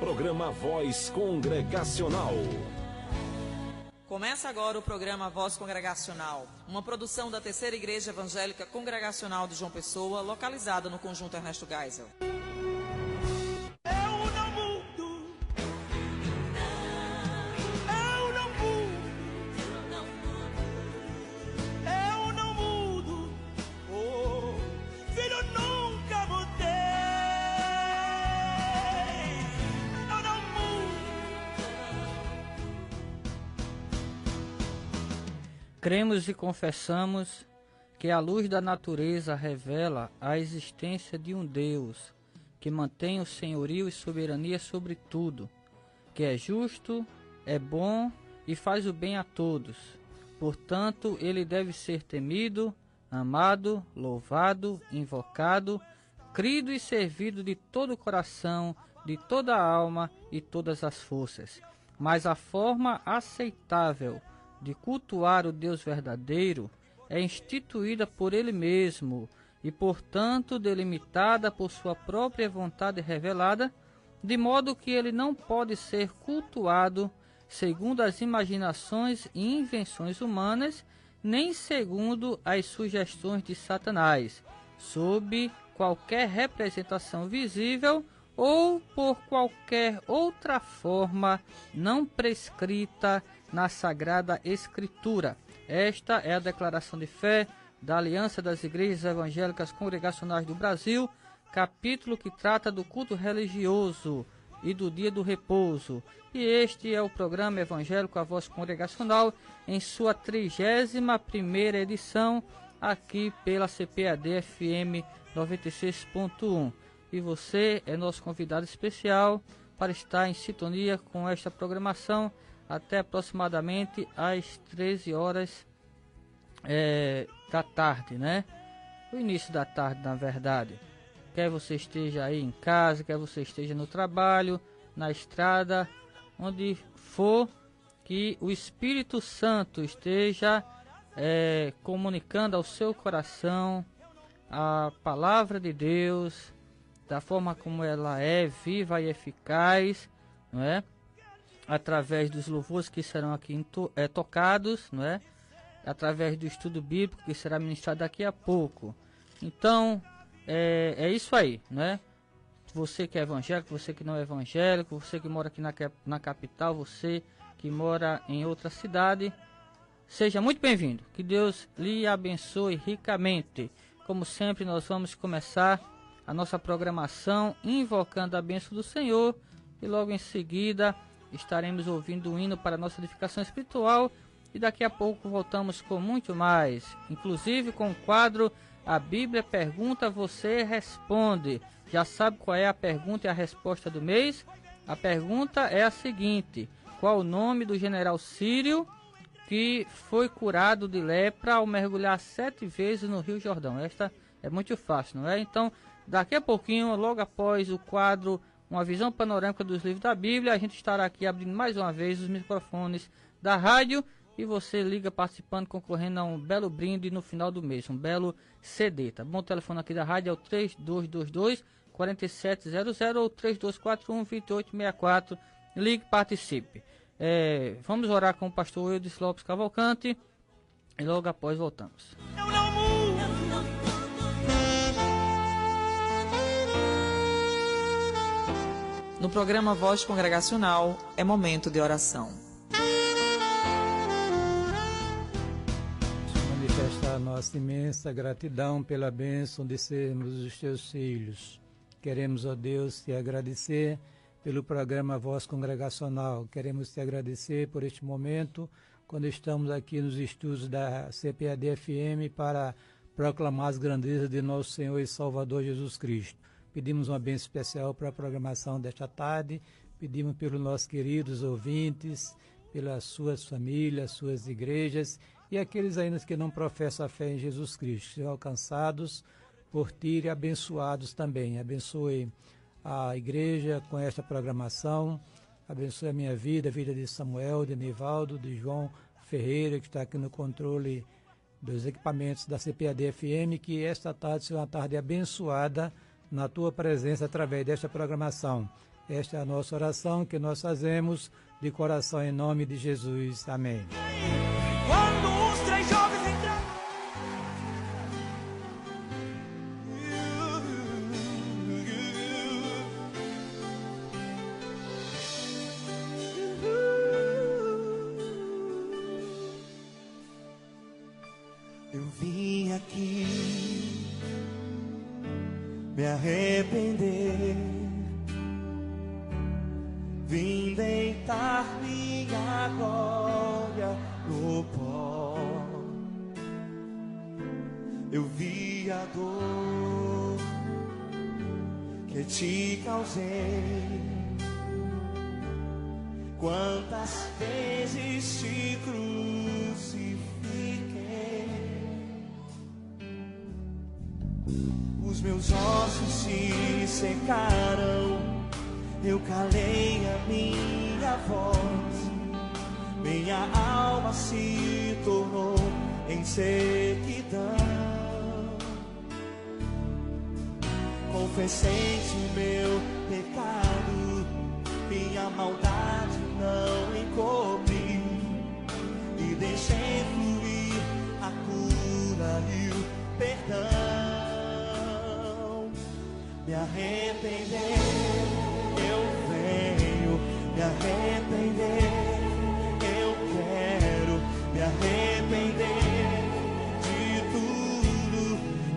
Programa Voz Congregacional. Começa agora o programa Voz Congregacional, uma produção da Terceira Igreja Evangélica Congregacional de João Pessoa, localizada no Conjunto Ernesto Geisel. Cremos e confessamos que a luz da natureza revela a existência de um Deus que mantém o senhorio e soberania sobre tudo, que é justo, é bom e faz o bem a todos. Portanto, ele deve ser temido, amado, louvado, invocado, crido e servido de todo o coração, de toda a alma e todas as forças. Mas a forma aceitável de cultuar o Deus verdadeiro é instituída por ele mesmo e, portanto, delimitada por sua própria vontade revelada, de modo que ele não pode ser cultuado segundo as imaginações e invenções humanas, nem segundo as sugestões de Satanás, sob qualquer representação visível ou por qualquer outra forma não prescrita na Sagrada Escritura. Esta é a declaração de fé da Aliança das Igrejas Evangélicas Congregacionais do Brasil, capítulo que trata do culto religioso e do dia do repouso. E este é o programa evangélico A Voz Congregacional, em sua 31ª edição, aqui pela CPAD FM 96.1. E você é nosso convidado especial para estar em sintonia com esta programação até aproximadamente às 13 horas da tarde, né? O início da tarde, na verdade. Quer você esteja aí em casa, quer você esteja no trabalho, na estrada, onde for, que o Espírito Santo esteja comunicando ao seu coração a palavra de Deus, da forma como ela é, viva e eficaz, não é? Através dos louvores que serão aqui tocados, não é? Através do estudo bíblico que será ministrado daqui a pouco. Então, é isso aí, né? Você que é evangélico, você que não é evangélico, você que mora aqui na capital, você que mora em outra cidade, seja muito bem-vindo. Que Deus lhe abençoe ricamente. Como sempre, nós vamos começar a nossa programação invocando a bênção do Senhor e logo em seguida estaremos ouvindo um hino para a nossa edificação espiritual e daqui a pouco voltamos com muito mais, inclusive com o quadro A Bíblia Pergunta, Você Responde. Já sabe qual é a pergunta e a resposta do mês? A pergunta é a seguinte: qual o nome do general sírio que foi curado de lepra ao mergulhar 7 vezes no Rio Jordão? Esta é muito fácil, não é? Então, daqui a pouquinho, logo após o quadro Uma Visão Panorâmica dos Livros da Bíblia, a gente estará aqui abrindo mais uma vez os microfones da rádio e você liga participando, concorrendo a um belo brinde no final do mês, um belo CD, tá bom? O telefone aqui da rádio é o 3222-4700 ou 3241-2864. Ligue e participe. Vamos orar com o pastor Eudes Lopes Cavalcante e logo após voltamos. No programa Voz Congregacional, é momento de oração. Manifestar nossa imensa gratidão pela bênção de sermos os teus filhos. Queremos, ó Deus, te agradecer pelo programa Voz Congregacional. Queremos te agradecer por este momento, quando estamos aqui nos estúdios da CPAD-FM para proclamar as grandezas de nosso Senhor e Salvador Jesus Cristo. Pedimos uma bênção especial para a programação desta tarde, pedimos pelos nossos queridos ouvintes, pelas suas famílias, suas igrejas e aqueles ainda que não professam a fé em Jesus Cristo, sejam alcançados por ti e abençoados também. Abençoe a igreja com esta programação, abençoe a minha vida, a vida de Samuel, de Nivaldo, de João Ferreira, que está aqui no controle dos equipamentos da CPAD-FM, que esta tarde seja uma tarde abençoada na tua presença através desta programação. Esta é a nossa oração que nós fazemos de coração em nome de Jesus. Amém. Quando os 3 jovens entraram, eu vim aqui me arrepender, vim deitar minha glória no pó. Eu vi a dor que te causei, quantas vezes te crucifiquei. Os meus ossos se secaram, eu calei a minha voz, minha alma se tornou em sequidão. Confessei-te meu pecado, minha maldade não encobri, e deixei fluir a cura e o perdão. Me arrepender, eu venho me arrepender, eu quero me arrepender de tudo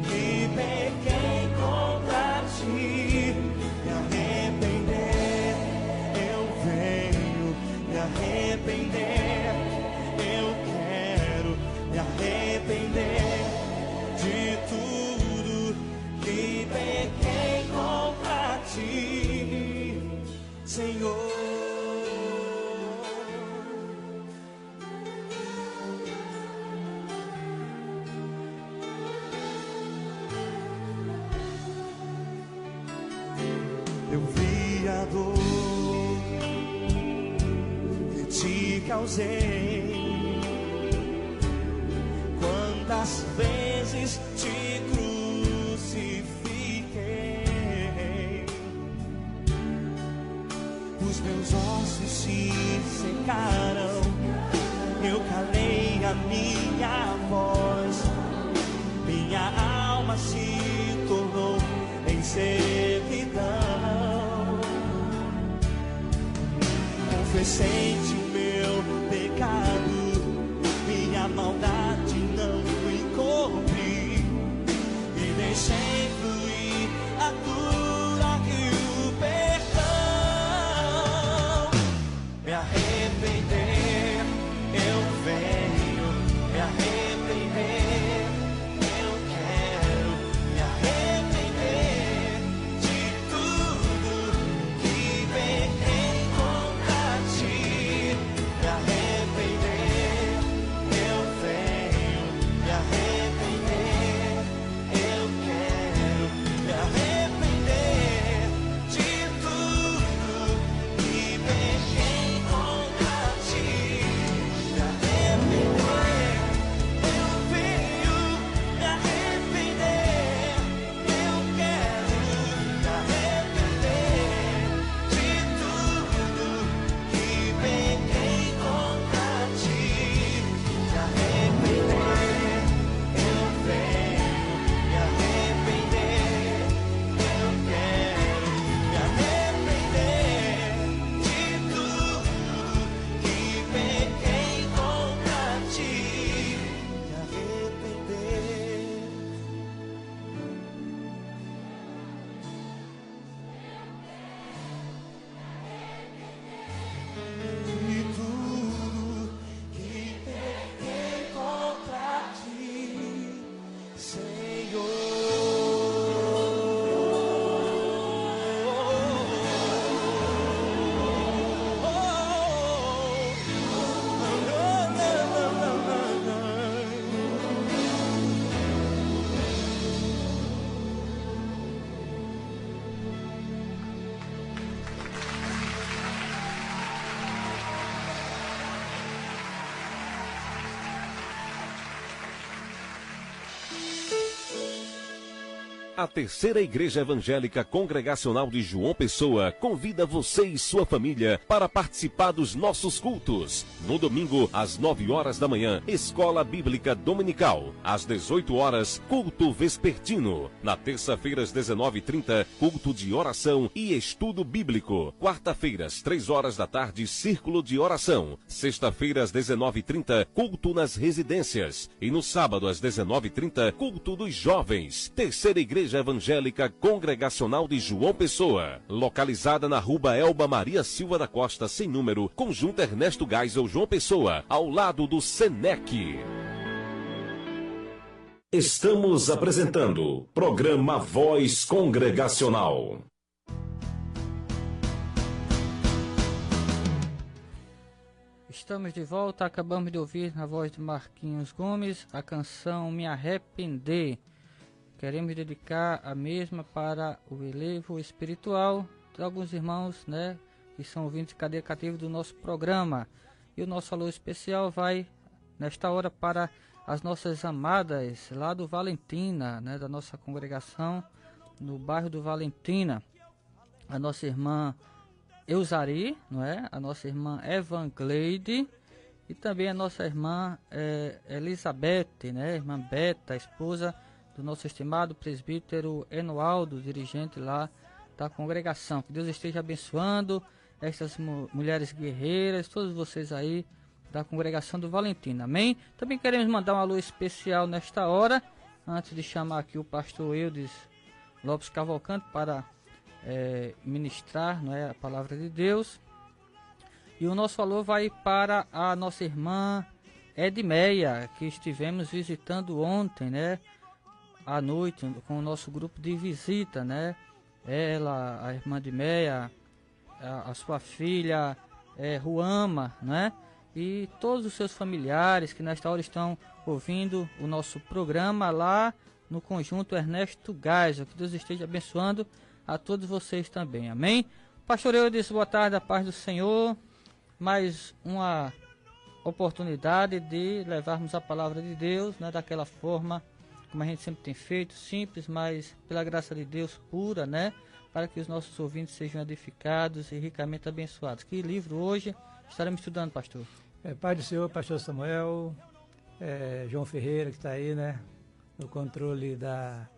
que pequei contra ti. Me arrepender, eu venho me arrepender, eu quero me arrepender de tudo que pequei contra ti, Senhor. Eu vi a dor que te causei, quantas vezes te crucifiquei. Os meus ossos se secaram, eu calei a minha voz, minha alma se tornou em servidão. Confessei-te meu pecado, minha maldade não encobri, e deixei fluir a cura e o perdão. Me arrepender, eu venho me arrepender, eu quero me arrepender de tudo que pequei contra ti. A Terceira Igreja Evangélica Congregacional de João Pessoa convida você e sua família para participar dos nossos cultos. No domingo, às 9 horas da manhã, Escola Bíblica Dominical. Às 18 horas, culto vespertino. Na terça-feira, às 19h30, culto de oração e estudo bíblico. Quarta-feira, às 3 horas da tarde, círculo de oração. Sexta-feira, às 19h30, culto nas residências. E no sábado, às 19h30, culto dos jovens. Terceira Igreja Evangélica Congregacional de João Pessoa, localizada na Rua Elba Maria Silva da Costa, sem número, Conjunto Ernesto Geisel, João Pessoa, ao lado do Senec. Estamos apresentando programa Voz Congregacional. Estamos de volta, acabamos de ouvir na voz de Marquinhos Gomes a canção Me Arrepender. Queremos dedicar a mesma para o elevo espiritual de alguns irmãos, né, que são ouvintes de cadeia cativa do nosso programa. E o nosso alô especial vai, nesta hora, para as nossas amadas lá do Valentina, né, da nossa congregação, no bairro do Valentina. A nossa irmã Eusari, não é? A nossa irmã Evangleide e também a nossa irmã Elizabeth, né, irmã Beta, esposa do nosso estimado presbítero Enoaldo, dirigente lá da congregação. Que Deus esteja abençoando estas mulheres guerreiras, todos vocês aí da congregação do Valentina. Amém? Também queremos mandar um alô especial nesta hora, antes de chamar aqui o pastor Eudes Lopes Cavalcante para ministrar, não é, a palavra de Deus. E o nosso alô vai para a nossa irmã Edmeia, que estivemos visitando ontem, né, à noite, com o nosso grupo de visita, né? Ela, a irmã de Meia, a sua filha Ruama, né? E todos os seus familiares que nesta hora estão ouvindo o nosso programa lá no Conjunto Ernesto Geisel. Que Deus esteja abençoando a todos vocês também, amém? Pastor Eudes, boa tarde, a paz do Senhor. Mais uma oportunidade de levarmos a palavra de Deus, né, daquela forma como a gente sempre tem feito, simples, mas pela graça de Deus pura, né? Para que os nossos ouvintes sejam edificados e ricamente abençoados. Que livro hoje estaremos estudando, pastor? Pai do Senhor, pastor Samuel, João Ferreira, que está aí, né? No controle da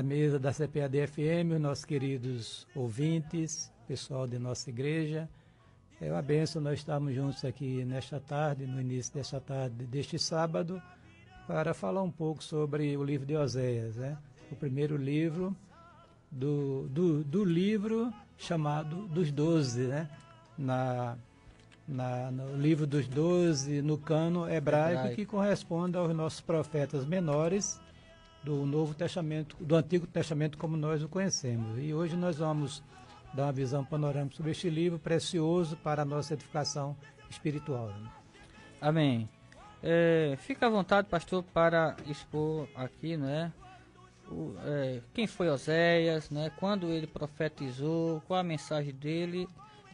mesa da CPAD-FM, os nossos queridos ouvintes, pessoal de nossa igreja. É uma bênção nós estarmos juntos aqui nesta tarde, no início desta tarde deste sábado, para falar um pouco sobre o livro de Oséias, né? O primeiro livro do livro chamado dos 12, né? No livro dos 12, no cano hebraico, que corresponde aos nossos profetas menores do Novo Testamento, do Antigo Testamento como nós o conhecemos. E hoje nós vamos dar uma visão panorâmica sobre este livro precioso para a nossa edificação espiritual, né? Amém. Fica à vontade, pastor, para expor aqui, né, quem foi Oséias, né, quando ele profetizou, qual a mensagem dele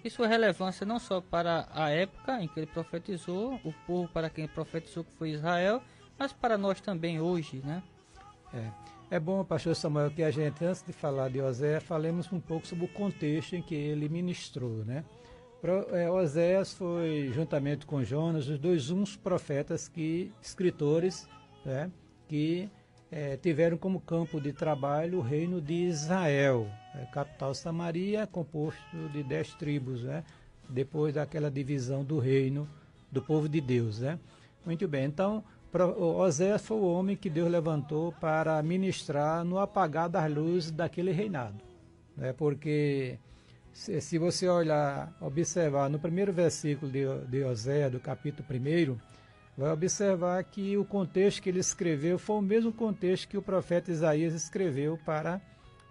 e sua relevância não só para a época em que ele profetizou, o povo para quem ele profetizou, que foi Israel, mas para nós também hoje, né? É bom, pastor Samuel, que a gente, antes de falar de Oséias, falemos um pouco sobre o contexto em que ele ministrou, né? Oséias foi, juntamente com Jonas, os dois profetas escritores, né, que tiveram como campo de trabalho o reino de Israel, capital Samaria, composto de 10 tribos, né, depois daquela divisão do reino do povo de Deus, né? Muito bem, então Oséias foi o homem que Deus levantou para ministrar no apagar das luzes daquele reinado, né, porque se você observar no primeiro versículo de Oséias, do capítulo 1, vai observar que o contexto que ele escreveu foi o mesmo contexto que o profeta Isaías escreveu para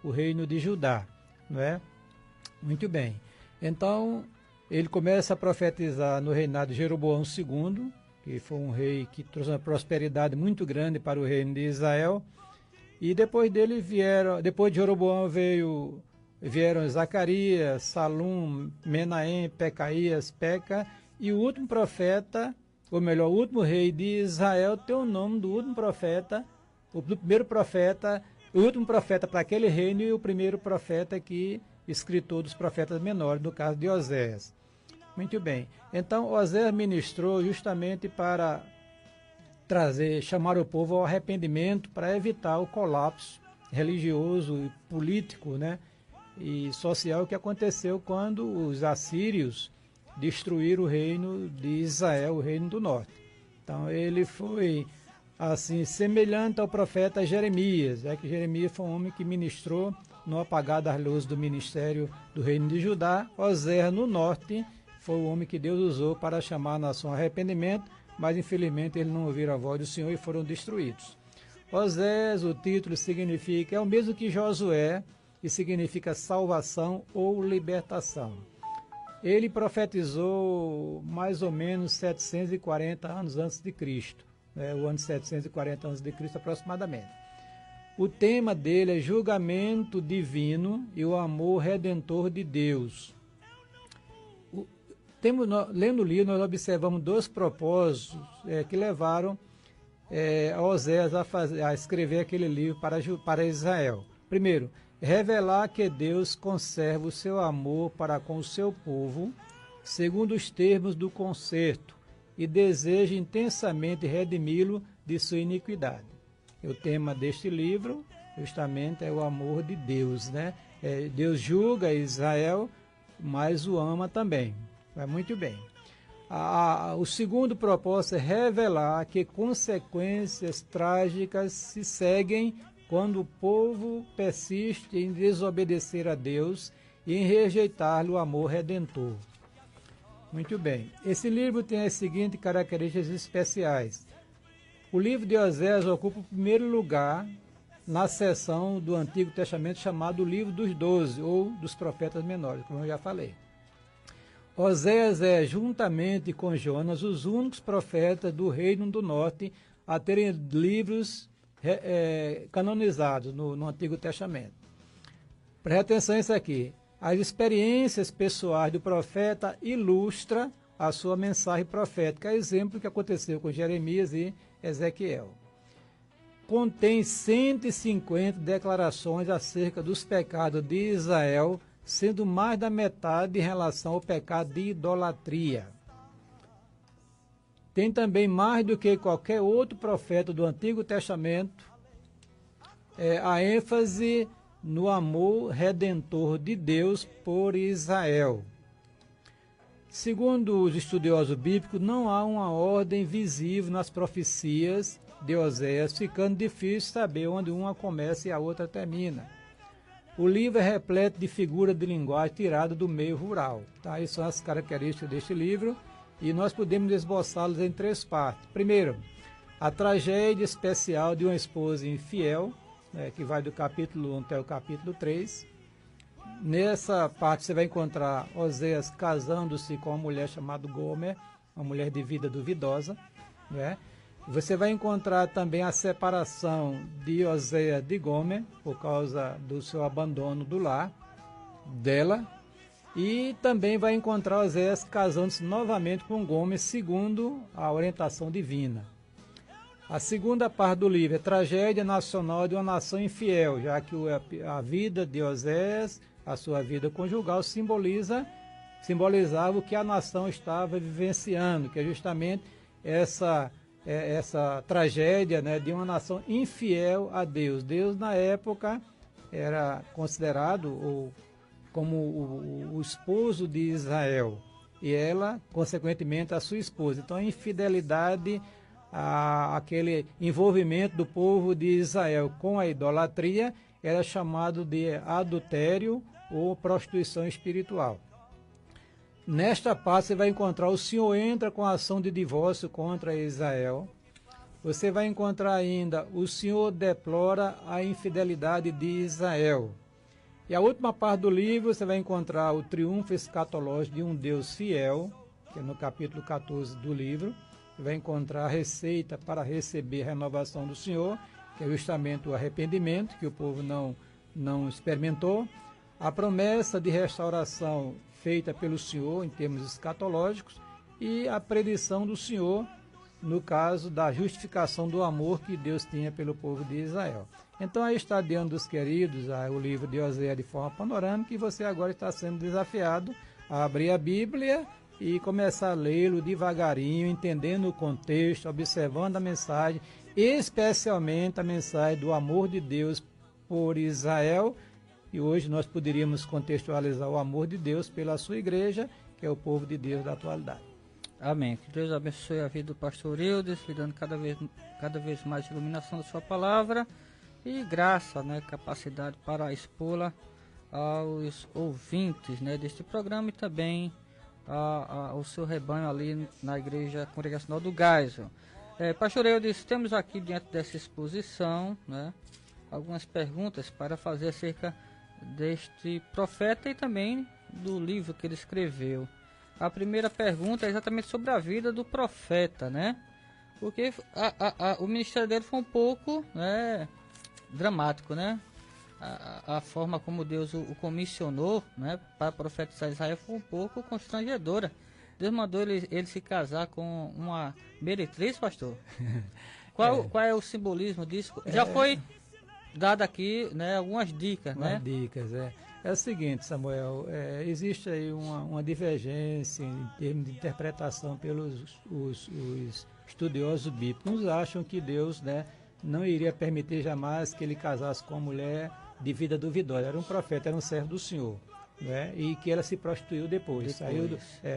o reino de Judá, não é? Muito bem. Então, ele começa a profetizar no reinado de Jeroboão II, que foi um rei que trouxe uma prosperidade muito grande para o reino de Israel, e depois de Jeroboão vieram Zacarias, Salum, Menahem, Pecaías, Peca, e o último profeta, ou melhor, o último rei de Israel tem o nome do último profeta, do primeiro profeta o último profeta para aquele reino e o primeiro profeta escritor dos profetas menores, no caso de Oséias. Muito bem. Então, Oséias ministrou justamente para chamar o povo ao arrependimento, para evitar o colapso religioso e político, né, e social que aconteceu quando os assírios destruíram o reino de Israel, o reino do norte. Então, ele foi assim semelhante ao profeta Jeremias, que Jeremias foi um homem que ministrou no apagar das luzes do ministério do reino de Judá. Oséias, no norte, foi o homem que Deus usou para chamar a nação ao arrependimento, mas infelizmente eles não ouviram a voz do Senhor e foram destruídos. Oséias, o título significa, é o mesmo que Josué, e significa salvação ou libertação. Ele profetizou mais ou menos 740 anos antes de Cristo, o ano 740 antes de Cristo aproximadamente. O tema dele é julgamento divino e o amor redentor de Deus. Lendo o livro, nós observamos dois propósitos que levaram Oséias a escrever aquele livro para Israel. Primeiro, revelar que Deus conserva o seu amor para com o seu povo, segundo os termos do concerto, e deseja intensamente redimi-lo de sua iniquidade. O tema deste livro, justamente, é o amor de Deus, né? Deus julga Israel, mas o ama também. Vai muito bem. O segundo propósito é revelar que consequências trágicas se seguem quando o povo persiste em desobedecer a Deus e em rejeitar-lhe o amor redentor. Muito bem. Esse livro tem as seguintes características especiais. O livro de Oséias ocupa o primeiro lugar na seção do Antigo Testamento chamado Livro dos 12, ou dos Profetas Menores, como eu já falei. Oséias é, juntamente com Jonas, os únicos profetas do Reino do Norte a terem livros canonizados no Antigo Testamento. Preste atenção nisso aqui. As experiências pessoais do profeta ilustram a sua mensagem profética, exemplo que aconteceu com Jeremias e Ezequiel. Contém 150 declarações acerca dos pecados de Israel, sendo mais da metade em relação ao pecado de idolatria. Tem também, mais do que qualquer outro profeta do Antigo Testamento, a ênfase no amor redentor de Deus por Israel. Segundo os estudiosos bíblicos, não há uma ordem visível nas profecias de Oséias, ficando difícil saber onde uma começa e a outra termina. O livro é repleto de figuras de linguagem tirada do meio rural. Tá? Essas são as características deste livro e nós podemos esboçá-los em 3 partes. Primeiro, a tragédia especial de uma esposa infiel, que vai do capítulo 1 até o capítulo 3. Nessa parte você vai encontrar Oséias casando-se com uma mulher chamada Gomer, uma mulher de vida duvidosa. Né? Você vai encontrar também a separação de Oséias de Gomer, por causa do seu abandono do lar dela. E também vai encontrar Oséias casando-se novamente com Gomer, segundo a orientação divina. A segunda parte do livro é tragédia nacional de uma nação infiel, já que a vida de Oséias, a sua vida conjugal, simbolizava o que a nação estava vivenciando, que é justamente essa tragédia, né, de uma nação infiel a Deus. Deus, na época, era considerado como o esposo de Israel, e ela, consequentemente, a sua esposa. Então, a infidelidade, aquele envolvimento do povo de Israel com a idolatria, era chamado de adultério ou prostituição espiritual. Nesta parte você vai encontrar o Senhor entra com a ação de divórcio contra Israel. Você vai encontrar ainda o Senhor deplora a infidelidade de Israel. E a última parte do livro você vai encontrar o triunfo escatológico de um Deus fiel, que é no capítulo 14 do livro. Você vai encontrar a receita para receber a renovação do Senhor, que é justamente o arrependimento, que o povo não experimentou. A promessa de restauração feita pelo Senhor em termos escatológicos e a predição do Senhor no caso da justificação do amor que Deus tinha pelo povo de Israel. Então aí está diante dos queridos o livro de Oséias de forma panorâmica, e você agora está sendo desafiado a abrir a Bíblia e começar a lê-lo devagarinho, entendendo o contexto, observando a mensagem, especialmente a mensagem do amor de Deus por Israel. E hoje nós poderíamos contextualizar o amor de Deus pela sua igreja, que é o povo de Deus da atualidade. Amém. Que Deus abençoe a vida do pastor Eudes, lhe dando cada vez mais iluminação da sua palavra e graça, né, capacidade para expô-la aos ouvintes, né, deste programa, e também ao seu rebanho ali na Igreja Congregacional do Geisel. Pastor Eudes, temos aqui diante dessa exposição, né, algumas perguntas para fazer acerca deste profeta e também do livro que ele escreveu. A primeira pergunta é exatamente sobre a vida do profeta, né? Porque o ministério dele foi um pouco, né, dramático, né? A forma como Deus o comissionou, né, para profetizar Israel foi um pouco constrangedora. Deus mandou ele se casar com uma meretriz, pastor? Qual é o simbolismo disso? Já foi dado aqui, né, algumas dicas, né? Dicas, É o seguinte, Samuel, existe aí uma divergência em termos de interpretação pelos os estudiosos bíblicos. Uns acham que Deus, né, não iria permitir jamais que ele casasse com uma mulher de vida duvidosa. Era um profeta, era um servo do Senhor, né, e que ela se prostituiu depois.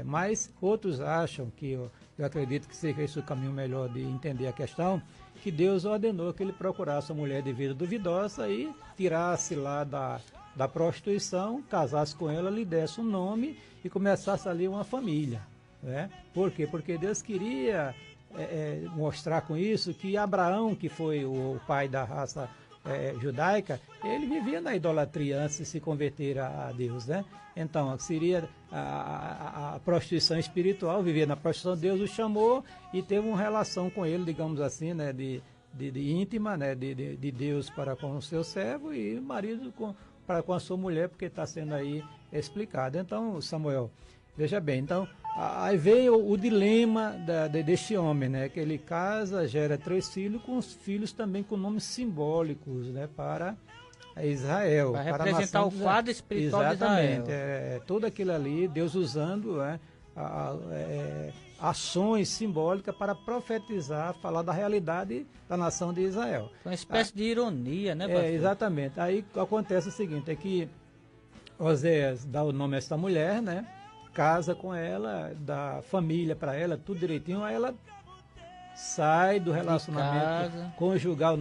Mas outros acham que, eu acredito que seja esse o caminho melhor de entender a questão, que Deus ordenou que ele procurasse uma mulher de vida duvidosa e tirasse lá da prostituição, casasse com ela, lhe desse um nome e começasse ali uma família, né? Por quê? Porque Deus queria mostrar com isso que Abraão, que foi o pai da raça judaica, ele vivia na idolatria antes de se converter a Deus, né? Então, seria a prostituição espiritual, vivia na prostituição. Deus o chamou e teve uma relação com ele, digamos assim, né, de íntima, né, de Deus para com o seu servo, e o marido para com a sua mulher, porque está sendo aí explicado. Então, Samuel, veja bem, então, aí veio o dilema deste homem, né, que ele casa, gera 3 filhos, com os filhos também com nomes simbólicos, né, para Israel. Para para representar o quadro espiritual de Israel. Exatamente, tudo aquilo ali, Deus usando ações simbólicas para profetizar, falar da realidade da nação de Israel. Uma espécie de ironia, né, pastor? Exatamente. Aí acontece o seguinte, é que Oséias dá o nome a essa mulher, né? Casa com ela, dá família para ela, tudo direitinho, aí ela sai do relacionamento conjugal,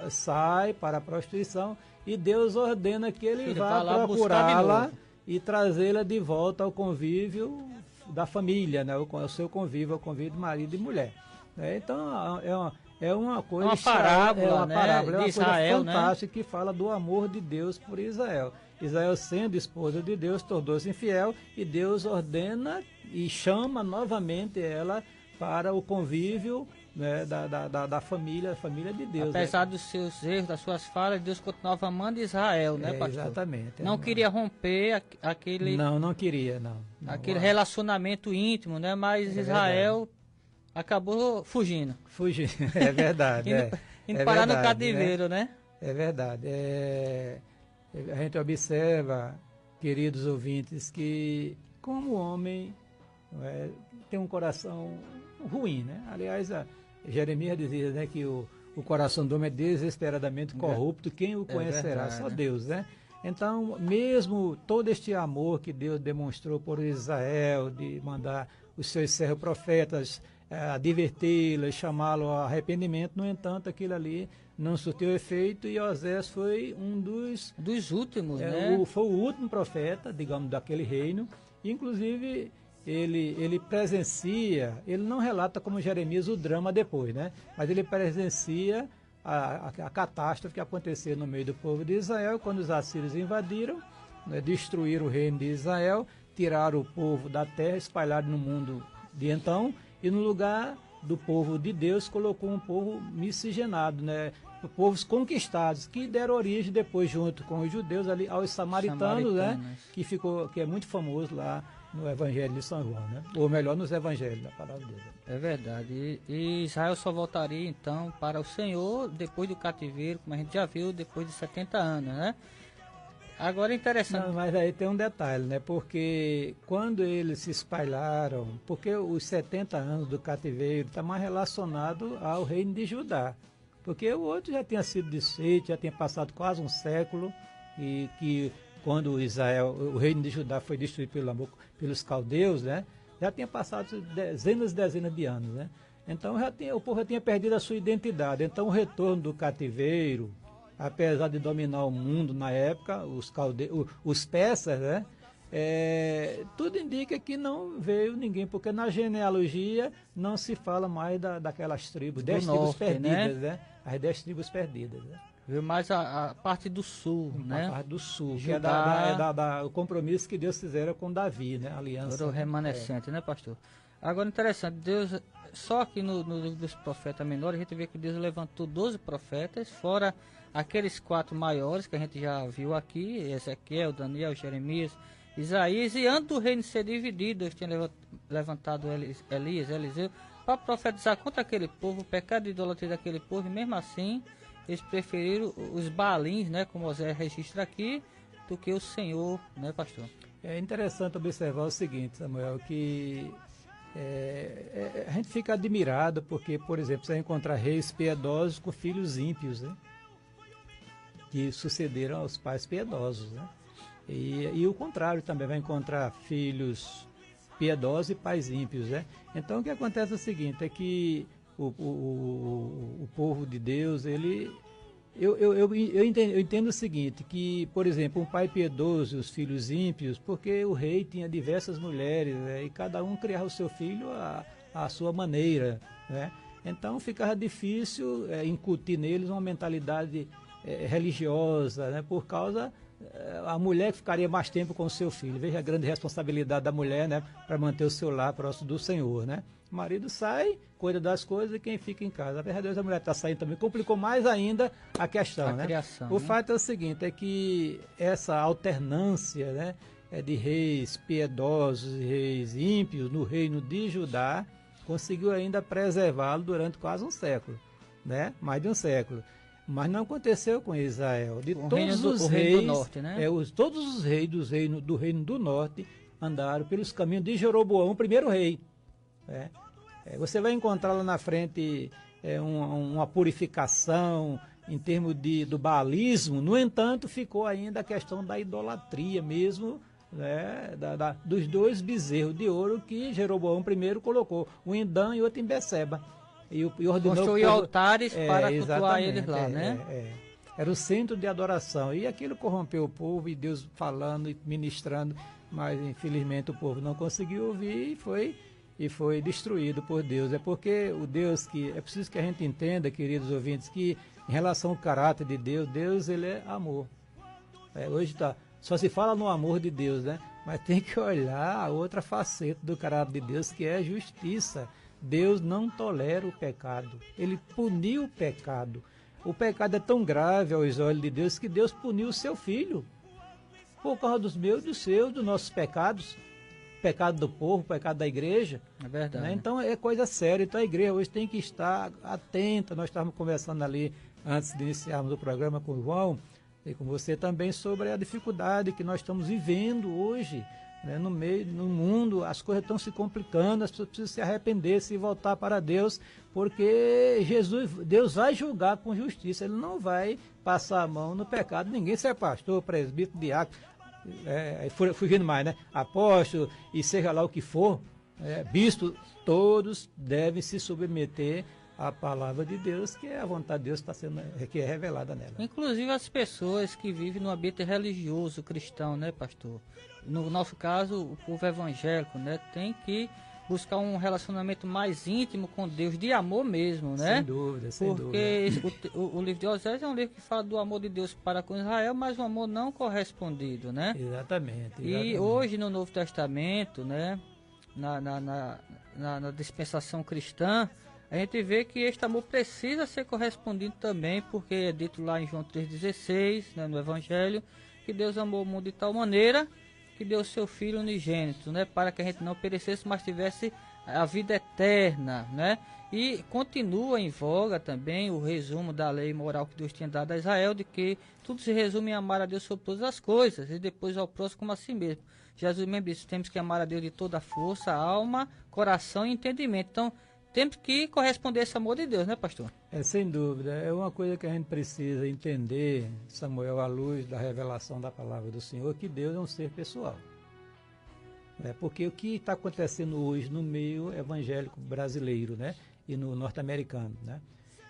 sai para a prostituição, e Deus ordena que ele vá procurá-la e trazê-la de volta ao convívio da família, né? O seu convívio, o convívio de marido e mulher. Então é uma coisa, uma parábola, é uma parábola, de Israel, coisa fantástica, que fala do amor de Deus por Israel. Israel, sendo esposa de Deus, tornou-se infiel, e Deus ordena e chama novamente ela para o convívio, né, da família de Deus. Apesar dos seus erros, das suas falhas, Deus continuava amando Israel, né, pastor? Exatamente. Não queria romper aquele... Não queria, não. Aquele relacionamento íntimo, né? Mas Israel acabou fugindo. É verdade. indo parar no cativeiro, né? É verdade. A gente observa, queridos ouvintes, que como o homem tem um coração ruim, né? Aliás, Jeremias dizia, né, que o coração do homem é desesperadamente corrupto, quem o conhecerá? Só Deus, né? Então, mesmo todo este amor que Deus demonstrou por Israel, de mandar os seus servos profetas advertê-lo, chamá-lo ao arrependimento, no entanto, aquilo ali não surtiu efeito, e Oséias foi um dos últimos, né? Foi o último profeta, digamos, daquele reino. Inclusive, ele presencia, ele não relata como Jeremias o drama depois, né? Mas ele presencia a catástrofe que aconteceu no meio do povo de Israel, quando os assírios invadiram, né, destruíram o reino de Israel, tiraram o povo da terra, espalharam no mundo de então, e no lugar do povo de Deus colocou um povo miscigenado, né? povos conquistados, que deram origem depois, junto com os judeus, ali aos samaritanos, né? Que é muito famoso lá no Evangelho de São João, né? Ou melhor, nos Evangelhos da Palavra de Deus. É verdade. E Israel só voltaria então para o Senhor depois do cativeiro, como a gente já viu, depois de 70 anos, né? Agora é interessante. Não, mas aí tem um detalhe, né? Porque quando eles se espalharam, porque os 70 anos do cativeiro está mais relacionado ao reino de Judá. Porque o outro já tinha sido desfeito, já tinha passado quase um século, e que quando Israel, o reino de Judá foi destruído pelos caldeus, né? Já tinha passado dezenas e dezenas de anos, né? Então o povo já tinha perdido a sua identidade. Então o retorno do cativeiro, apesar de dominar o mundo na época, os persas, né? Tudo indica que não veio ninguém, porque na genealogia não se fala mais daquelas tribos, 10 tribos perdidas, né? As 10 tribos perdidas, né? Viu mais a parte do sul, né? A parte do sul, Judá, que é o compromisso que Deus fizera com Davi, né? A aliança. Era o remanescente, né, pastor? Agora, interessante, Deus, só aqui no livro dos profetas menores, a gente vê que Deus levantou 12 profetas, fora aqueles 4 maiores que a gente já viu aqui, Ezequiel, Daniel, Jeremias, Isaías, e antes do reino ser dividido, Deus tinha levantado Elias, Eliseu, para profetizar contra aquele povo, o pecado de idolatria daquele povo, e mesmo assim, eles preferiram os Baalins, né, como José registra aqui, do que o Senhor, né, pastor? É interessante observar o seguinte, Samuel, que a gente fica admirado porque, por exemplo, você vai encontrar reis piedosos com filhos ímpios, né? Que sucederam aos pais piedosos, né? E o contrário também, vai encontrar filhos piedosos e pais ímpios, né? Então o que acontece é o seguinte, é que o povo de Deus, eu entendo o seguinte, que, por exemplo, um pai piedoso e os filhos ímpios, porque o rei tinha diversas mulheres, né, e cada um criava o seu filho à sua maneira, né? Então ficava difícil incutir neles uma mentalidade religiosa, né, por causa a mulher que ficaria mais tempo com o seu filho. Veja a grande responsabilidade da mulher, né, para manter o seu lar próximo do Senhor, né? O marido sai, cuida das coisas e quem fica em casa. A verdade, a mulher está saindo também, complicou mais ainda a questão, né? Criação, o né? fato é o seguinte, é que essa alternância, né, de reis piedosos e reis ímpios no reino de Judá conseguiu ainda preservá-lo durante quase um século, né? Mais de um século. Mas não aconteceu com Israel. De todos os reis do norte, né? Todos os reis do reino do norte andaram pelos caminhos de Jeroboão, o primeiro rei. Você vai encontrar lá na frente uma purificação em termos do baalismo. No entanto, ficou ainda a questão da idolatria mesmo, né, dos 2 bezerros de ouro que Jeroboão I colocou, um em Dan e outro em Beceba. E ordenou construiu altares para cultuar eles lá, né? Era o centro de adoração. E aquilo corrompeu o povo, e Deus falando e ministrando, mas infelizmente o povo não conseguiu ouvir e foi destruído por Deus. É porque o Deus é preciso que a gente entenda, queridos ouvintes, que em relação ao caráter de Deus ele é amor. Hoje só se fala no amor de Deus, né? Mas tem que olhar a outra faceta do caráter de Deus, que é a justiça. Deus não tolera o pecado. Ele puniu o pecado. O pecado é tão grave aos olhos de Deus que Deus puniu o seu filho por causa dos meus, dos seus, dos nossos pecados. Pecado do povo, pecado da igreja. É verdade. Né? Então é coisa séria. Então a igreja hoje tem que estar atenta. Nós estávamos conversando ali, antes de iniciarmos o programa com o João, e com você também, sobre a dificuldade que nós estamos vivendo hoje, né? No mundo, as coisas estão se complicando, as pessoas precisam se arrepender, se voltar para Deus, porque Deus vai julgar com justiça, Ele não vai passar a mão no pecado. Ninguém, se é pastor, presbítero, diácono, fugindo mais, né? Apóstolo, e seja lá o que for, bispo, todos devem se submeter à palavra de Deus, que é a vontade de Deus que é revelada nela. Inclusive as pessoas que vivem no ambiente religioso cristão, né, pastor? No nosso caso, o povo evangélico, né, tem que buscar um relacionamento mais íntimo com Deus, de amor mesmo, né? Sem dúvida, sem dúvida. Porque o livro de Osés é um livro que fala do amor de Deus para com Israel, mas um amor não correspondido, né? Exatamente. E hoje no Novo Testamento, né, na dispensação cristã, a gente vê que este amor precisa ser correspondido também, porque é dito lá em João 3,16, né, no Evangelho, que Deus amou o mundo de tal maneira que deu o seu Filho unigênito, né, para que a gente não perecesse, mas tivesse a vida eterna, né? E continua em voga também o resumo da lei moral que Deus tinha dado a Israel, de que tudo se resume em amar a Deus sobre todas as coisas, e depois ao próximo como a si mesmo. Jesus mesmo disse, temos que amar a Deus de toda a força, alma, coração e entendimento. Então, temos que corresponder a esse amor de Deus, né, pastor? Sem dúvida. É uma coisa que a gente precisa entender, Samuel, à luz da revelação da palavra do Senhor, que Deus é um ser pessoal. Porque o que está acontecendo hoje no meio evangélico brasileiro, né, e no norte-americano, né,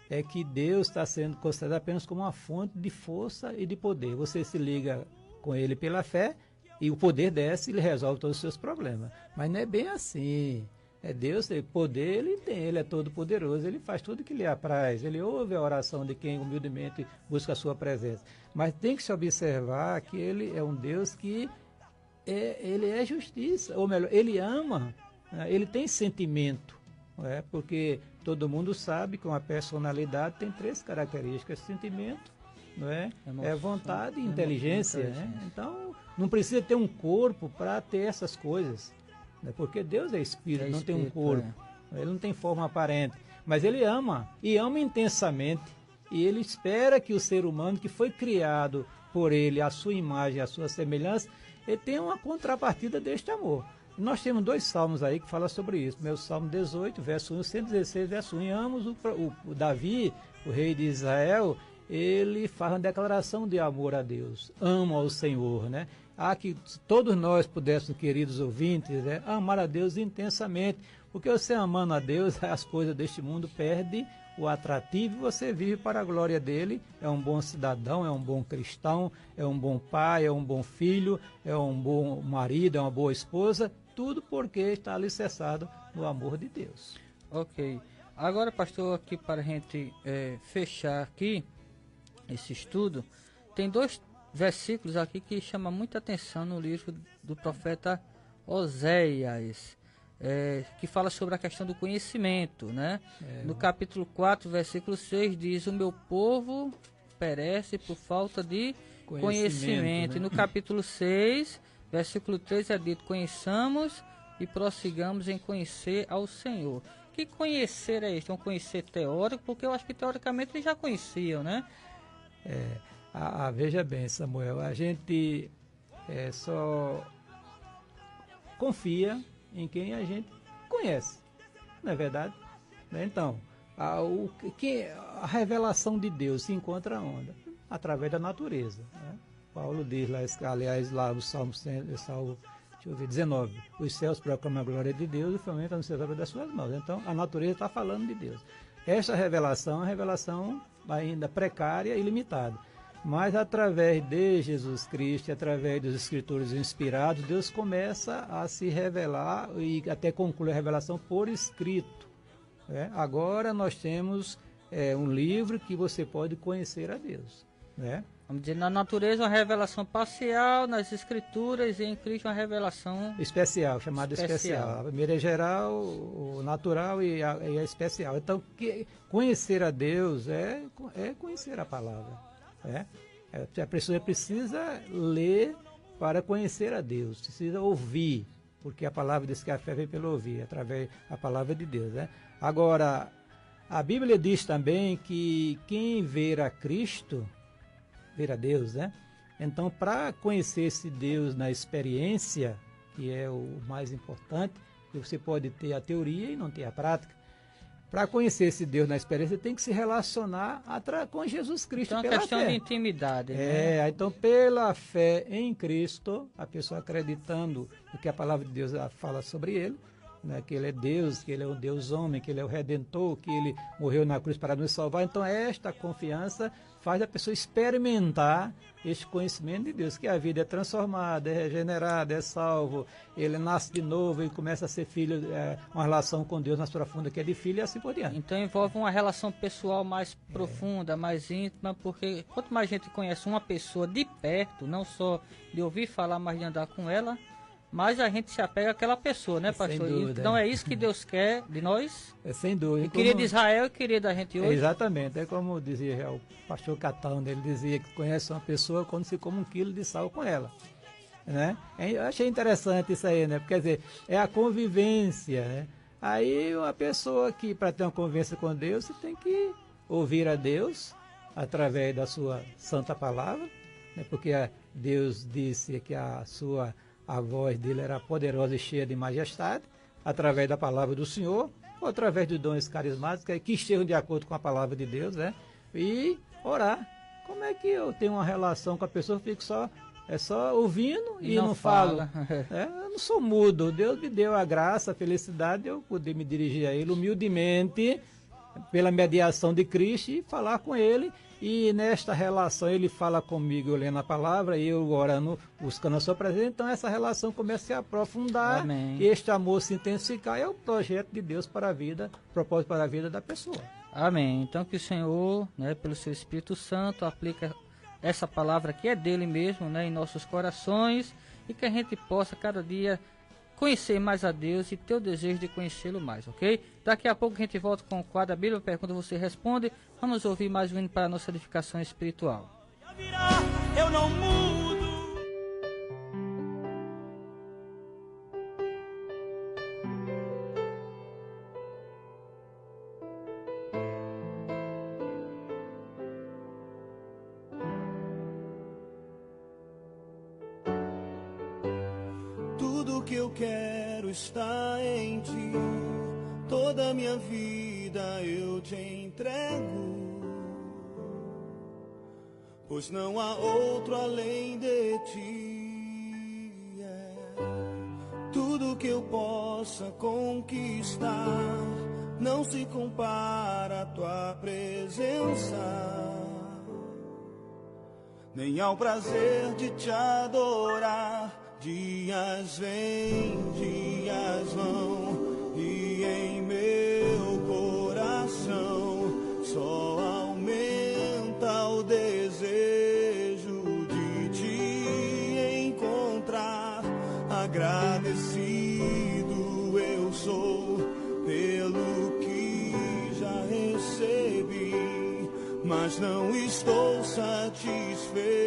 é que Deus está sendo considerado apenas como uma fonte de força e de poder. Você se liga com Ele pela fé e o poder desce e Ele resolve todos os seus problemas. Mas não é bem assim. Deus, poder Ele tem, Ele é todo poderoso, Ele faz tudo o que lhe apraz, Ele ouve a oração de quem humildemente busca a sua presença. Mas tem que se observar que Ele é um Deus que Ele é justiça, ou melhor, Ele ama, né? Ele tem sentimento, porque todo mundo sabe que uma personalidade tem 3 características: sentimento, não é? Vontade e inteligência. Né? Então, não precisa ter um corpo para ter essas coisas. Porque Deus é espírito, não tem um corpo, Ele não tem forma aparente, mas Ele ama, e ama intensamente, e Ele espera que o ser humano que foi criado por Ele, a sua imagem, a sua semelhança, ele tenha uma contrapartida deste amor. Nós temos 2 salmos aí que falam sobre isso, meu Salmo 18, verso 1, 116, verso 1, e ambos o Davi, o rei de Israel, ele faz uma declaração de amor a Deus, ama ao Senhor, né? Que todos nós pudéssemos, queridos ouvintes, amar a Deus intensamente, porque você amando a Deus, as coisas deste mundo perdem o atrativo e você vive para a glória dele, é um bom cidadão, é um bom cristão, é um bom pai, é um bom filho, é um bom marido, é uma boa esposa, tudo porque está alicerçado no amor de Deus. Ok. Agora, pastor, aqui para a gente fechar aqui esse estudo, tem 2 versículos aqui que chamam muita atenção no livro do profeta Oséias, que fala sobre a questão do conhecimento, né? No capítulo 4, versículo 6, diz, o meu povo perece por falta de conhecimento. Né? E no capítulo 6, versículo 3 é dito, conheçamos e prossigamos em conhecer ao Senhor. Que conhecer é este? É um conhecer teórico, porque eu acho que teoricamente eles já conheciam, né? Veja bem, Samuel, a gente só confia em quem a gente conhece, não é verdade? Então, a revelação de Deus se encontra onde? Através da natureza. Né? Paulo diz lá, aliás, lá no Salmo 19, os céus proclamam a glória de Deus e o firmamento anuncia das suas mãos. Então, a natureza está falando de Deus. Esta revelação é uma revelação ainda precária e limitada. Mas através de Jesus Cristo, através dos escritores inspirados, Deus começa a se revelar e até conclui a revelação por escrito. Agora nós temos um livro que você pode conhecer a Deus. Vamos dizer, na natureza uma revelação parcial, nas escrituras e em Cristo uma revelação especial, chamada especial. A primeira é geral, o natural e a especial. Então, conhecer a Deus é conhecer a palavra. A pessoa precisa ler para conhecer a Deus, precisa ouvir, porque a palavra diz que a fé vem pelo ouvir, através da palavra de Deus. Agora, a Bíblia diz também que quem ver a Cristo, ver a Deus, Então, para conhecer esse Deus na experiência, que é o mais importante, você pode ter a teoria e não ter a prática. Para conhecer esse Deus na experiência, tem que se relacionar com Jesus Cristo. Então, pela questão fé. de intimidade. Então, pela fé em Cristo, a pessoa acreditando no que a palavra de Deus fala sobre ele, que ele é Deus, que ele é o Deus homem, que ele é o Redentor, que ele morreu na cruz para nos salvar. Então, esta confiança faz a pessoa experimentar este conhecimento de Deus, que a vida é transformada, é regenerada, é salvo, ele nasce de novo e começa a ser filho, uma relação com Deus mais profunda, que é de filho e assim por diante. Então envolve uma relação pessoal mais profunda, mais íntima, porque quanto mais gente conhece uma pessoa de perto, não só de ouvir falar, mas de andar com ela, mas a gente se apega àquela pessoa, né, pastor? Sem dúvida, Então é isso que Deus quer de nós. É sem dúvida. E queria de Israel e queria da gente hoje. Exatamente, é como dizia já o pastor Catão, ele dizia que conhece uma pessoa quando se come 1 quilo de sal com ela. Né? Eu achei interessante isso aí, né? Porque, quer dizer, é a convivência, né? Aí uma pessoa que, para ter uma convivência com Deus, você tem que ouvir a Deus através da sua santa palavra, né? Porque Deus disse que a voz dele era poderosa e cheia de majestade, através da palavra do Senhor, ou através de dons carismáticos, que estejam de acordo com a palavra de Deus, né? E orar. Como é que eu tenho uma relação com a pessoa, fico só ouvindo e não falo? Eu não sou mudo. Deus me deu a graça, a felicidade, eu poder me dirigir a Ele humildemente, pela mediação de Cristo, e falar com Ele. E nesta relação Ele fala comigo, eu lendo a palavra, e eu orando, buscando a sua presença. Então essa relação começa a se aprofundar. Amém. E este amor se intensificar. É o projeto de Deus para a vida, propósito para a vida da pessoa. Amém. Então que o Senhor, né, pelo seu Espírito Santo, aplique essa palavra que é dele mesmo, né, em nossos corações, e que a gente possa cada dia conhecer mais a Deus e ter o desejo de conhecê-lo mais, ok? Daqui a pouco a gente volta com o quadro A Bíblia Pergunta, você responde. Vamos ouvir mais um hino para a nossa edificação espiritual. Eu não mudo. Tudo que eu quero está em ti. Toda a minha vida eu te entrego, pois não há outro além de ti. Tudo que eu possa conquistar não se compara à tua presença, nem ao prazer de te adorar. Dias vêm, dias vão, e em meu coração só aumenta o desejo de te encontrar. Agradecido eu sou pelo que já recebi, mas não estou satisfeito.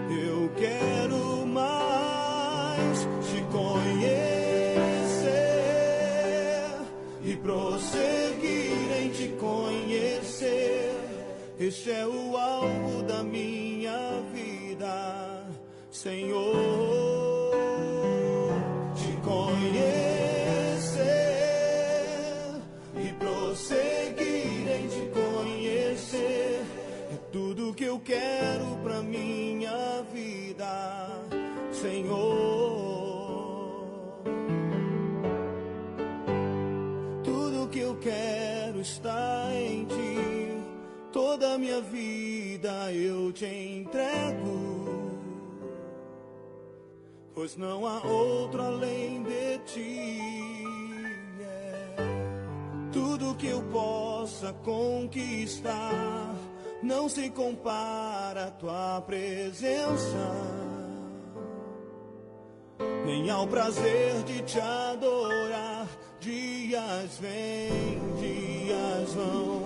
Eu quero mais te conhecer e prosseguir em te conhecer. Este é o alvo da minha vida, Senhor. Te conhecer e prosseguir em te conhecer é tudo que eu quero pra minha vida, Senhor. Tudo que eu quero está em ti. Toda a minha vida eu te entrego, pois não há outro além de ti. Tudo que eu possa conquistar não se compara à tua presença, nem ao prazer de te adorar. Dias vêm, dias vão,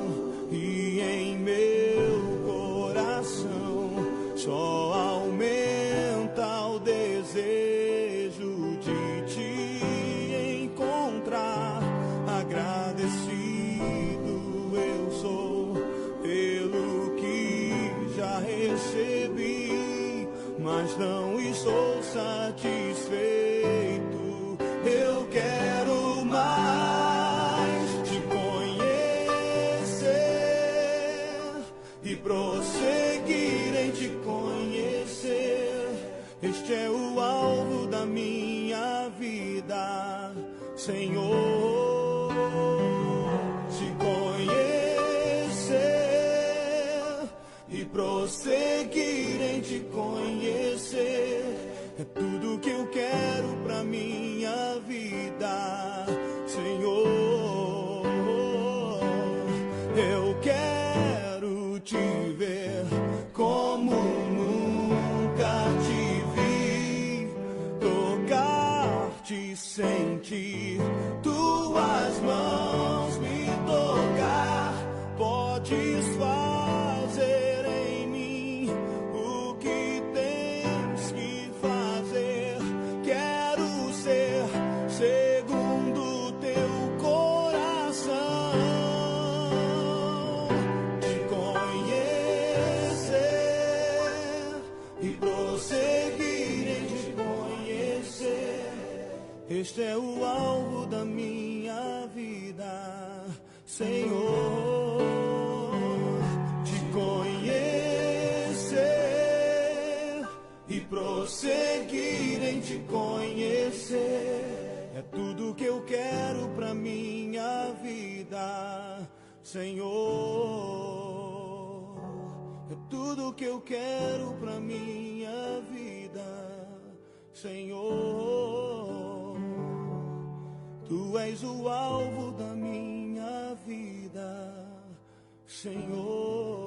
e em meu coração só aumenta o desejo de te encontrar. Agradecido eu sou pelo que já recebi, mas não estou satisfeito. Eu quero mais te conhecer e prosseguir em te conhecer. Este é o alvo da minha vida, Senhor. Te conhecer e prosseguir em te conhecer é tudo que eu quero pra minha vida, Senhor. Eu quero te ver como nunca te vi, tocar sentir tuas mãos me tocar, podes fazer em mim o que tens que fazer. Quero ser segundo teu coração, te conhecer e prosseguir em te conhecer. Este é o alvo da minha vida, Senhor, te conhecer e prosseguir em te conhecer. É tudo que eu quero pra minha vida, Senhor. É tudo que eu quero pra minha vida, Senhor. Tu és o alvo da minha vida, Senhor.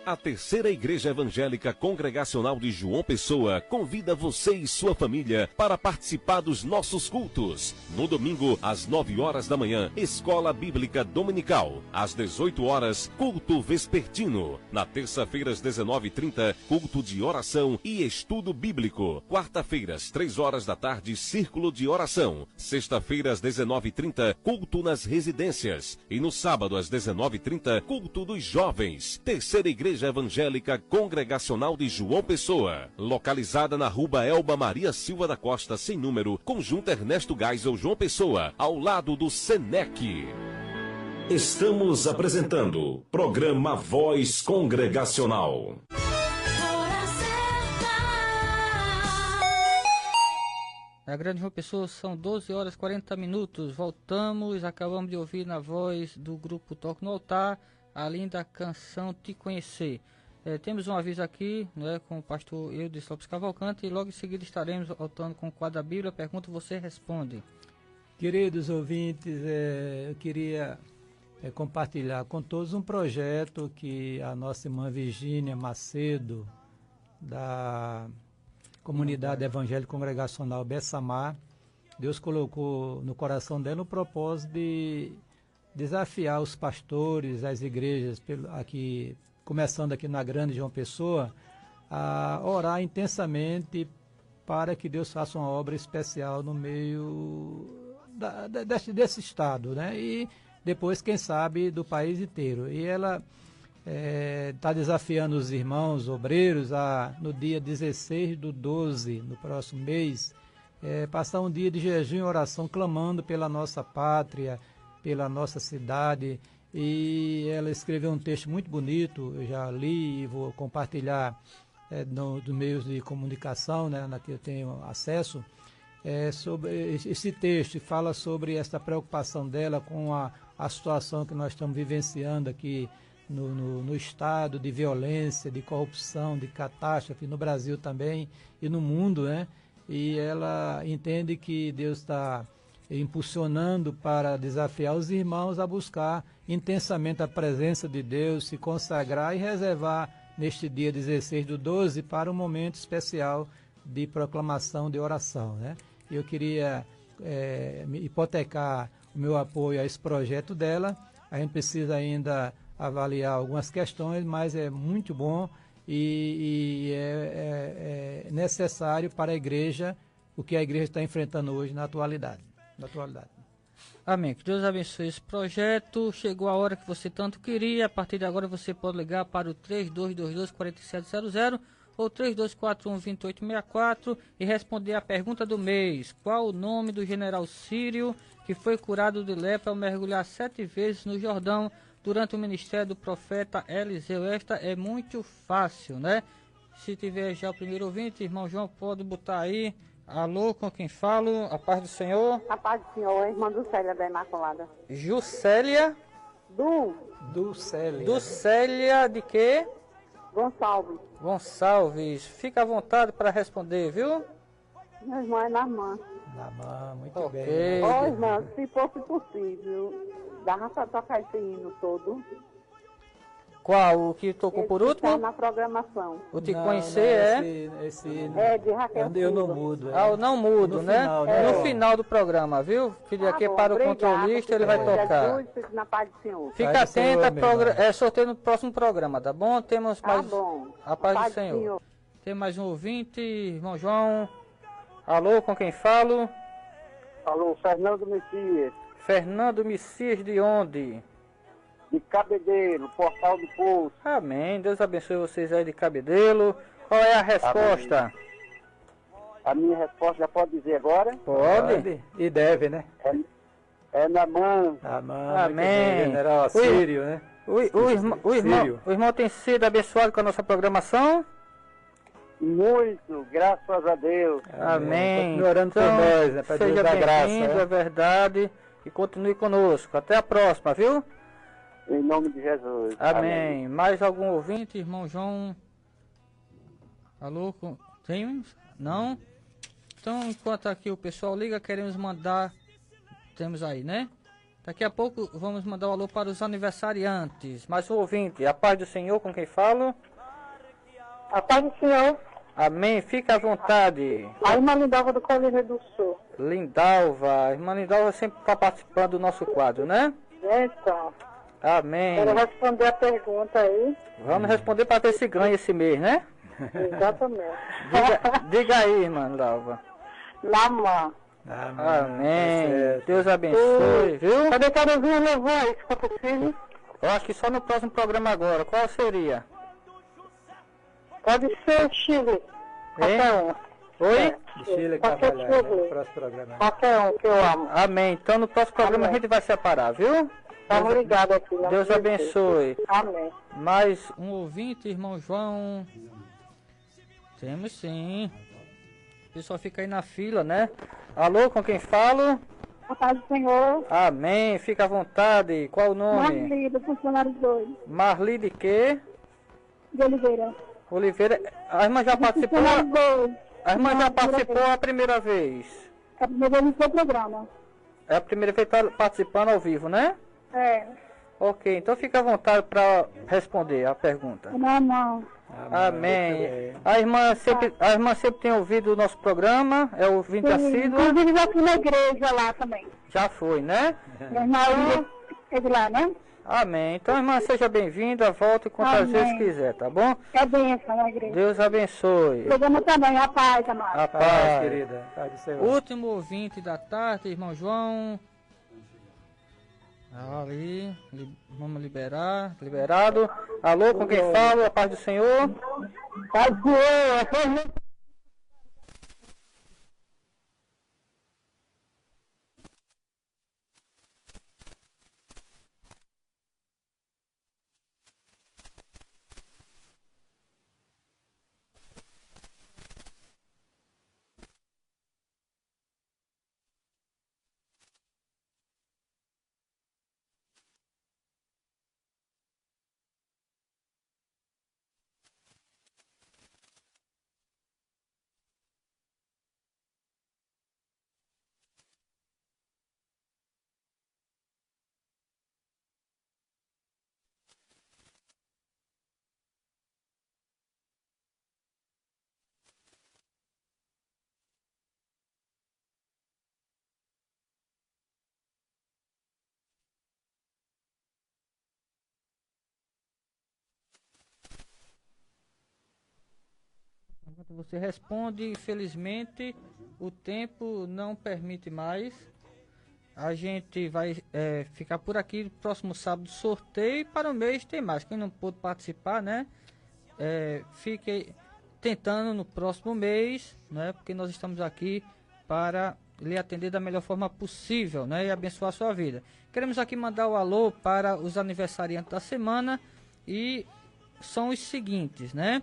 A Terceira Igreja Evangélica Congregacional de João Pessoa convida você e sua família para participar dos nossos cultos. No domingo, às 9 horas da manhã, Escola Bíblica Dominical. Às 18 horas, culto vespertino. Na terça-feira, às 19h30, culto de oração e estudo bíblico. Quarta-feira, às 3 horas da tarde, círculo de oração. Sexta-feira, às 19h30, culto nas residências. E no sábado, às 19h30, culto dos jovens. Terceira Igreja Evangélica Congregacional de João Pessoa, localizada na Rua Elba Maria Silva da Costa, sem número, Conjunto Ernesto Geisel, João Pessoa, ao lado do Senec. Estamos apresentando programa Voz Congregacional. Na Grande João Pessoa são 12 horas e 40 minutos. Voltamos, acabamos de ouvir na voz do grupo Toque no Altar a linda canção Te Conhecer. Temos um aviso aqui, né, com o pastor Eudes Lopes Cavalcante, e logo em seguida estaremos voltando com o quadro da Bíblia. Pergunta, você responde. Queridos ouvintes, eu queria compartilhar com todos um projeto que a nossa irmã Virgínia Macedo, da Comunidade Evangélica Congregacional Bessamar, Deus colocou no coração dela o propósito de desafiar os pastores, as igrejas, aqui, começando aqui na Grande João Pessoa, a orar intensamente para que Deus faça uma obra especial no meio desse estado, né? E depois, quem sabe, do país inteiro. E ela está desafiando os irmãos obreiros a, no dia 16/12, no próximo mês, passar um dia de jejum e oração, clamando pela nossa pátria, pela nossa cidade. E ela escreveu um texto muito bonito, eu já li e vou compartilhar dos meios de comunicação, né, na que eu tenho acesso. Sobre esse texto, fala sobre essa preocupação dela com a situação que nós estamos vivenciando aqui no estado de violência, de corrupção, de catástrofe, no Brasil também e no mundo, né? E ela entende que Deus está impulsionando para desafiar os irmãos a buscar intensamente a presença de Deus, se consagrar e reservar neste dia 16/12 para um momento especial de proclamação de oração, né? Eu queria hipotecar o meu apoio a esse projeto dela. A gente precisa ainda avaliar algumas questões, mas é muito bom e é necessário para a igreja o que a igreja está enfrentando hoje na atualidade. Amém. Que Deus abençoe esse projeto. Chegou a hora que você tanto queria. A partir de agora você pode ligar para o 3222-4700 ou 3241-2864 e responder a pergunta do mês. Qual o nome do general sírio que foi curado de lepra ao mergulhar 7 vezes no Jordão durante o ministério do profeta Eliseu? Esta é muito fácil, né? Se tiver já o primeiro ouvinte, irmão João, pode botar aí. Alô, com quem falo? A paz do Senhor. A paz do Senhor, irmã Dulcélia da Imaculada. Juscelia? Dulcélia. Dulcélia de quê? Gonçalves. Gonçalves. Fica à vontade para responder, viu? Meu irmão é na mãe. Na mãe, muito Ok. bem. Ó, irmã, se fosse possível, dava para tocar esse hino todo. Qual? O que tocou por Está último? na programação. O Te Não, Conhecer É, de Raquel Eu não Silva. mudo. Ah, o Não Mudo, No né? final, né? No final do programa, viu? Filho, aqui bom, para o obrigada, controlista, ele vai Senhor tocar. Jesus, fique na paz do Senhor. Fica Paz do Senhor, atenta, meu irmão. sorteio no próximo programa, tá bom? Temos Tá mais. bom. A paz do Senhor. Tem mais um ouvinte, irmão João. Alô, com quem falo? Alô, Fernando Messias, Fernando Messias, de onde? de Cabedelo, Portal do Poço. Amém. Deus abençoe vocês aí de Cabedelo. Qual é a resposta? A minha resposta já pode dizer agora? Pode. E deve, né? É na mãe. Amém. General Ui. Sírio, né? O irmão tem sido abençoado com a nossa programação? Muito, graças a Deus. Amém. Continue orando por nós, né? Para Deus seja dar graça. bem-vindo, né? é verdade. E continue conosco. Até a próxima, viu? Em nome de Jesus. Amém. Mais algum ouvinte, irmão João? Alô? Tem? Não? Então, enquanto aqui o pessoal liga, queremos mandar... Temos aí, né? Daqui a pouco vamos mandar um alô para os aniversariantes. Mais um ouvinte. A paz do Senhor, com quem falo? A paz do Senhor. Amém. Fica à vontade. A irmã Lindalva do Colírio do Sul. Lindalva. A irmã Lindalva sempre está participando do nosso quadro, né? Então, Amém. quero responder a pergunta aí. Vamos responder para ver se ganha esse mês, né? Exatamente. Diga aí, irmã Lindalva. Na mão. Amém. Deus abençoe, viu? Cadê Carolzinha levou isso, se for possível? Eu acho que só no próximo programa agora. Qual seria? Pode ser o Chile. Qualquer um. Oi? Chile Qualquer Cavalhar, né? Chile. Próximo programa. Qualquer um que eu amo. Amém. Então no próximo programa a gente vai separar, viu? Estamos ligados aqui. não Deus precisa. abençoe. Amém. Mais um ouvinte, irmão João. Temos sim. O pessoal fica aí na fila, né? Alô, com quem falo? A paz do Senhor. Amém. Fica à vontade. Qual o nome? Marli, do Funcionário 2, Marli de quê? de Oliveira. Oliveira. A irmã já participou? Funcionário 2. A irmã já participou a primeira vez. É a primeira vez no seu programa. É a primeira vez que está participando ao vivo, né? É. Ok, então fica à vontade para responder a pergunta. Não. Amém. A irmã sempre tem ouvido o nosso programa, é ouvinte assíduo. Inclusive já fui na igreja lá também. Já foi, né? Minha irmã é de lá, né? Amém. Então, irmã, seja bem-vinda, volte quantas Amém. vezes quiser, tá bom? É bênção na igreja. Deus abençoe. Programa também, a paz, amado. A Paz, paz. querida. Paz do Senhor. Último ouvinte da tarde, irmão João. Ali, vamos liberado. Alô, com quem falo? A paz do Senhor. Paz do Senhor. Você responde, infelizmente, o tempo não permite mais. A gente vai ficar por aqui no próximo sábado, sorteio, e para o mês tem mais. Quem não pôde participar, né? Fique tentando no próximo mês, né? Porque nós estamos aqui para lhe atender da melhor forma possível, né? E abençoar a sua vida. Queremos aqui mandar o alô para os aniversariantes da semana e são os seguintes, né?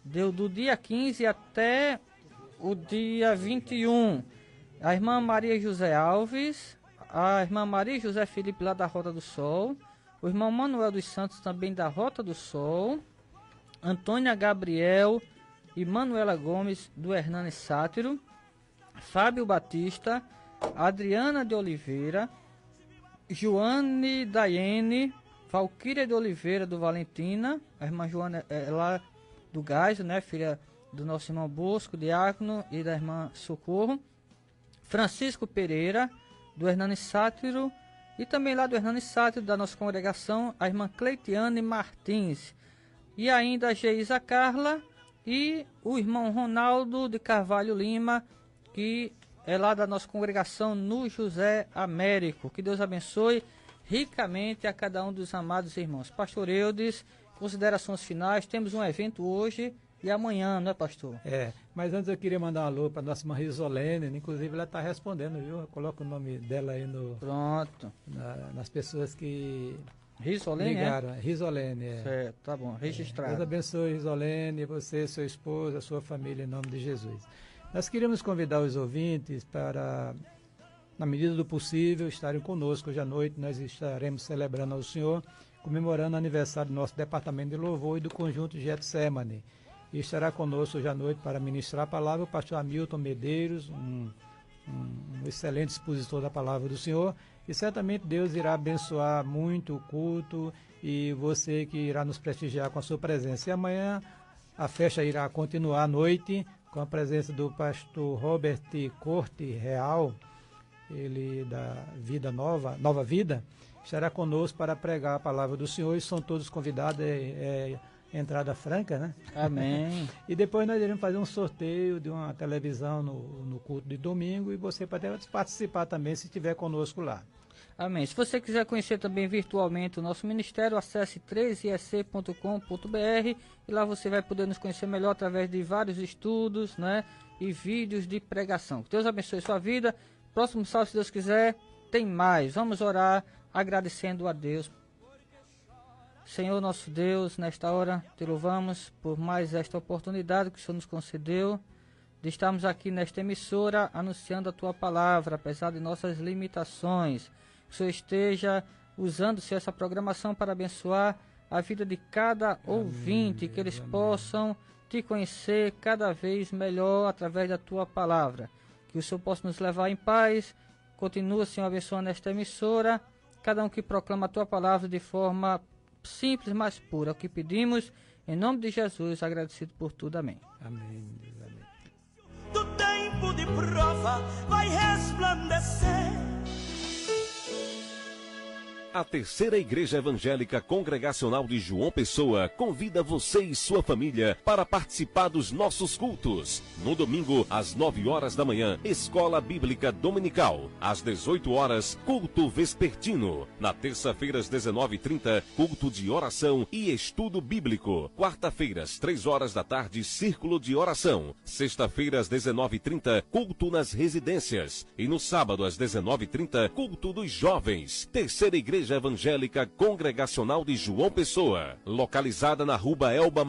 Deu do dia 15 até o dia 21. A irmã Maria José Alves, a irmã Maria José Felipe lá da Rota do Sol, o irmão Manuel dos Santos também da Rota do Sol, Antônia Gabriel e Manuela Gomes do Hernani Sátiro, Fábio Batista, Adriana de Oliveira, Joane Daiane, Valquíria de Oliveira do Valentina, a irmã Joana é lá do Gás, né, filha do nosso irmão Bosco, diácono, e da irmã Socorro. Francisco Pereira, do Hernani Sátiro, e também lá do Hernani Sátiro, da nossa congregação, a irmã Cleitiane Martins. E ainda a Geisa Carla e o irmão Ronaldo de Carvalho Lima, que é lá da nossa congregação no José Américo. Que Deus abençoe ricamente a cada um dos amados irmãos. Pastor Eudes, considerações finais. Temos um evento hoje e amanhã, não é, pastor? Mas antes eu queria mandar um alô para nossa irmã Risolene, inclusive ela está respondendo, viu? Coloca o nome dela aí Pronto. Nas pessoas que Risolene, ligaram. Risolene, Certo, tá bom, registrado. Deus abençoe, Risolene, você, seu esposo, a sua família, em nome de Jesus. Nós queríamos convidar os ouvintes para, na medida do possível, estarem conosco hoje à noite. Nós estaremos celebrando ao Senhor, comemorando o aniversário do nosso departamento de louvor e do conjunto Getsemane. E estará conosco hoje à noite para ministrar a palavra o pastor Hamilton Medeiros, um excelente expositor da palavra do Senhor. E certamente Deus irá abençoar muito o culto e você que irá nos prestigiar com a sua presença. E amanhã a festa irá continuar à noite com a presença do pastor Robert Corte Real, ele da Vida Nova Vida, estará conosco para pregar a palavra do Senhor e são todos convidados, entrada franca, né? Amém. E depois nós iremos fazer um sorteio de uma televisão no culto de domingo e você pode participar também se estiver conosco lá. Amém. Se você quiser conhecer também virtualmente o nosso ministério, acesse 3iec.com.br e lá você vai poder nos conhecer melhor através de vários estudos, né, e vídeos de pregação. Que Deus abençoe sua vida. Próximo sábado, se Deus quiser, tem mais. Vamos orar agradecendo a Deus. Senhor nosso Deus, nesta hora te louvamos por mais esta oportunidade que o Senhor nos concedeu de estarmos aqui nesta emissora anunciando a tua palavra, apesar de nossas limitações. Que o Senhor esteja usando-se essa programação para abençoar a vida de cada ouvinte, que eles possam te conhecer cada vez melhor através da tua palavra. Que o Senhor possa nos levar em paz. Continua, Senhor, abençoando esta emissora, cada um que proclama a tua palavra de forma simples, mas pura. É o que pedimos, em nome de Jesus, agradecido por tudo. Amém. Amém. Deus amém. Do tempo de prova vai resplandecer. A Terceira Igreja Evangélica Congregacional de João Pessoa convida você e sua família para participar dos nossos cultos. No domingo, às 9 horas da manhã, Escola Bíblica Dominical. Às 18 horas, culto vespertino. Na terça-feira, às 19h30, culto de oração e estudo bíblico. Quarta-feira, às 3 horas da tarde, círculo de oração. Sexta-feira, às 19h30, culto nas residências. E no sábado, às 19h30, culto dos jovens. Terceira Igreja Evangélica Congregacional de João Pessoa, localizada na Rua Elba